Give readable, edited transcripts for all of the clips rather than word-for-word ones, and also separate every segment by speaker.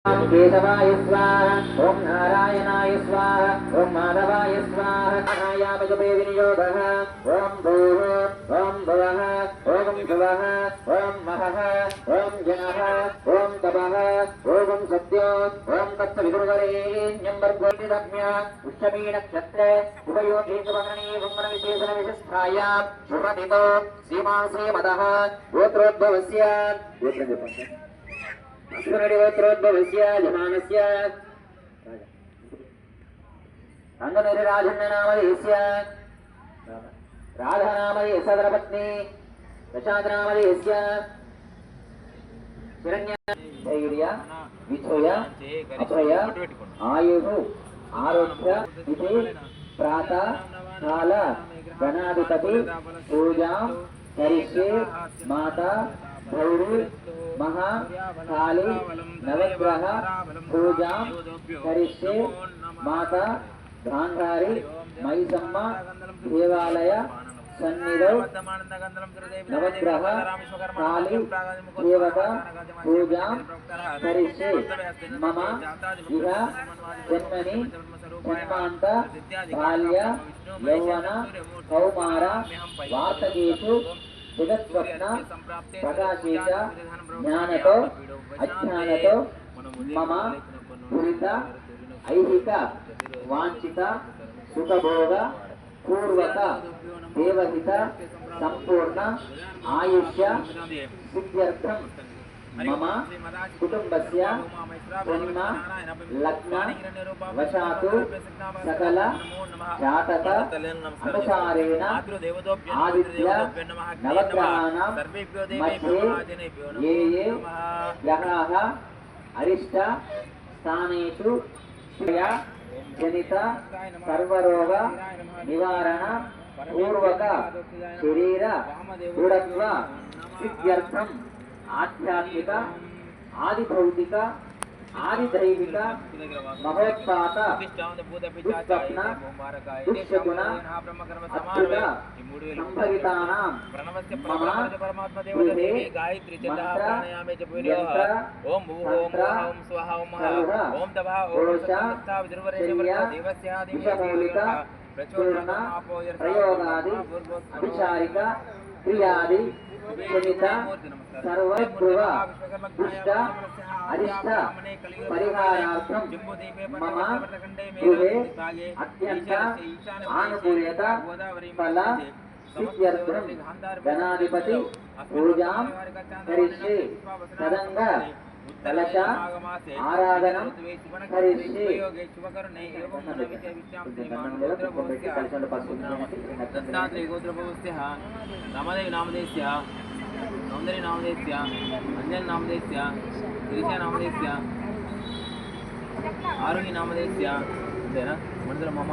Speaker 1: केशवाय स्वाहा ओम नारायणाय स्वाहा ओम माधवाय स्वाहा अनायामजपे विनियोगः ओम भूः ओम भुवः ओम भुवः ओम महः ओम जनः ओम तपः ओम सत्यो ओम तत्सवितुर्वरेण्यं भर्गोऽतिदम्य पुष्यमी नक्षत्रे उभयोर्धे सुवर्णे भुङ्गणविशेषण विशिष्टायां शुभदितो सीमांसे मदः गोत्रोद्भवस्य गोत्रोद्भवस्य जमानस्य अंगनिराजन्यनामधेयस्य राधानामधेयस्य धर्मपत्नी प्रशान्तनामधेयस्य धैर्य विजय अभय आयुः आरोग्य इति प्रातः काल गणाधिपति पूजां करिष्ये माता गौरी महा काली नवग्रह पूजा करिष्ये माता गांधारी मैसम्म देवालय सन्निधौ नवग्रह काली देवता पूजा करिष्ये मम इह जन्मनि जन्मांत बाल्य यौवन कौमार वार्तकेषु जगत्स्वप्न प्रकाशेच ज्ञानतो अज्ञानतो मम दुरित ऐहिक वांछित सुखभोग पूर्वक देवहित संपूर्ण आयुष्य सिद्ध्यर्थं मम कुटुंबस्य जन्म लग्न वशातु सकल जातक अनुसारेण आदित्य नवग्रहाणां मध्ये ये ये ग्रहाः अरिष्ट स्थानेषु जनित सर्वरोग निवारण पूर्वक शरीर दृढत्व सिद्ध्यर्थं आध्यात्मिक आदिभौतिक आदिदैविक महोत्पात दुष्स्वप्न दुष्यगुण अद्भुत संभवितानां मम गृहे मंत्र यंत्र विषमूलिक चूर्ण प्रयोगादि अभिचारिक क्रियादि जनित सर्वद्रुव दुष्ट अरिष्ट परिहारार्थं मम गृहे अत्यंत आनुकूल्यता फल सिद्ध्यर्थं गणाधिपति पूजां करिष्ये तदंग कलश आराधनं करिष्ये नामधेयस्य सौंदर्य नामधेयस्य अंजन नामधेयस्य गिरीश नामधेयस्य आरोही नामधेयस्य अंतेना मंत्र मम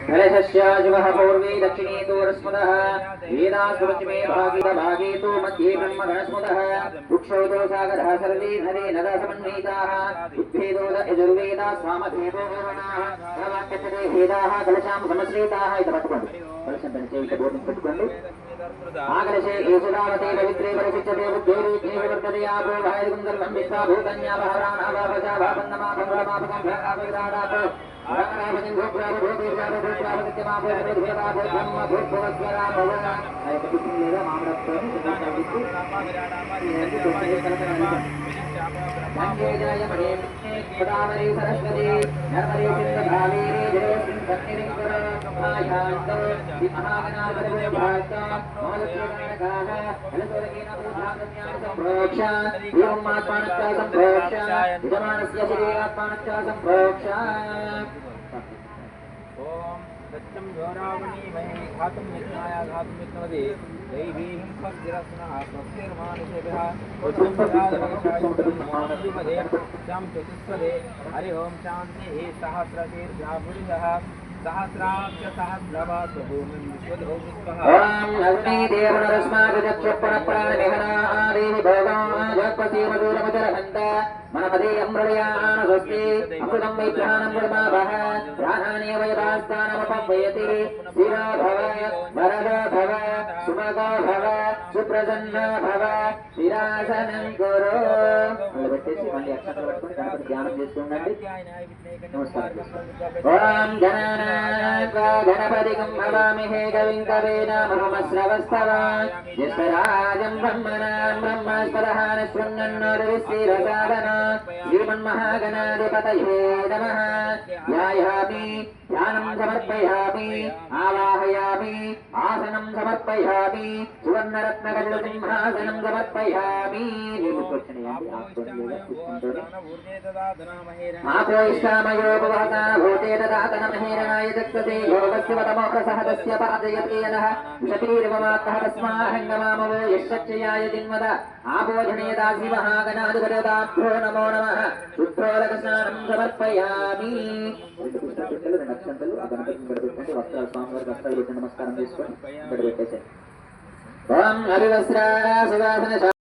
Speaker 1: कलशस्य जुवः पूर्वे दक्षिणे दूरस्मदः वेदासुरचिमे भागे तु मध्ये ब्रह्मगणस्मदः वृक्षो सागरः सर्वे नरे नद समन्विताः उद्भेदो यजुर्वेदा सामधेवो वर्णाः प्रवाक्यते वेदाः कलशां समश्रिताः इति पठितम् कलशं परिचयितबोधं पठितम् आकलशे येषुदावते पवित्रे परिचिच्यते बुद्धेरुज्ञे वर्तते आपो भायगुन्दर्वं विश्वा भूतन्यापहराणावापजा भापन्नमा भङ्गलमापकं भ्राकाविराडाप आरापजं भोग्राभूतेर्जाभूत्रापतित्यमापो भूतभेदाभो ब्रह्म भूत्भुवस्वराभव आयकपित्तिलेदा मामरत्वं सुतावित्ति गंगे जयमणे गोदावरी सरस्वती नर्मदे सिन्धुभावेरे जलेऽस्मिन् सन्निधिङ्कर आयान्त महागणाधिपतिं भास्त मोदस्योगणकाः जलस्वर्गेण भूतागम्यानि सम्प्रोक्ष एवमात्मानश्च सम्प्रोक्ष यजमानस्य शरीरात्मानश्च सम्प्रोक्ष ओम दत्तं योरावणी महे घातुं यज्ञाय घातुं यत्नवदे दैवीं फज्रस्नः स्वस्तिर्मानुषेभ्यः उत्तम प्रदानवशायं श्याम चतुष्पदे हरि ओम शान्तिः सहस्रशीर्षापुरुषः सहस्राक्ष सहस्रवास भूमिं विश्वधोमिस्वः ओम अग्निदेवनरस्माकचक्षुप्रणप्राणमेहना आदेहि भोगां जगत्पति मधुरमचरहन्त
Speaker 2: మనపదేయం హృదయాన స్వస్తి అమృతం వై ప్రాణం వృమావహ ప్రాణాని వయదాస్తానమపవ్యతి స్థిరో భవ వరదో భవ సుమగో భవ సుప్రసన్న భవ స్థిరాసనం కురు. మళ్ళీ పెట్టేసి మళ్ళీ అక్షరాలు పట్టుకొని గణపతి ధ్యానం చేస్తుండండి. నమస్కారం. ఓం గణపతికం భవామహే కవిం కవీనామహమశ్రవస్తవ జ్యేష్ఠరాజం బ్రహ్మణాం బ్రహ్మస్పదః శృణ్వన్నోర్విశ్రీరసాదన శ్రీమన్మహాగణాధిపతయే నమః. ధ్యాయామి ధ్యానం సమర్పయామి ఆవాహయామి ఆసనం సమర్పయామి సువర్ణరత్నగజ సింహాసనం సమర్పయామి. ఆపోయిష్టామయోపవాసా భూతే దదాతన మహేరణాయ దక్షతే యోగస్య వతమోహసః తస్య పాదయతేనః విషతీర్వమాత్తః తస్మాహంగమామవో యశ్చయాయ దిన్వద ఆపోజనే దాసి మహాగణాధిపతిదాభ్యో నమో నమః. శుద్ధోదకస్నానం సమర్పయామి. రెండు అక్షంతలు ఆ గణపతిని గడపెట్టండి. వస్త్రాలు స్వామివారికి వస్త్రాలు పెట్టి నమస్కారం చేసుకొని గడపెట్టేసండి. ఓం హరివస్త్రాణ సువాసన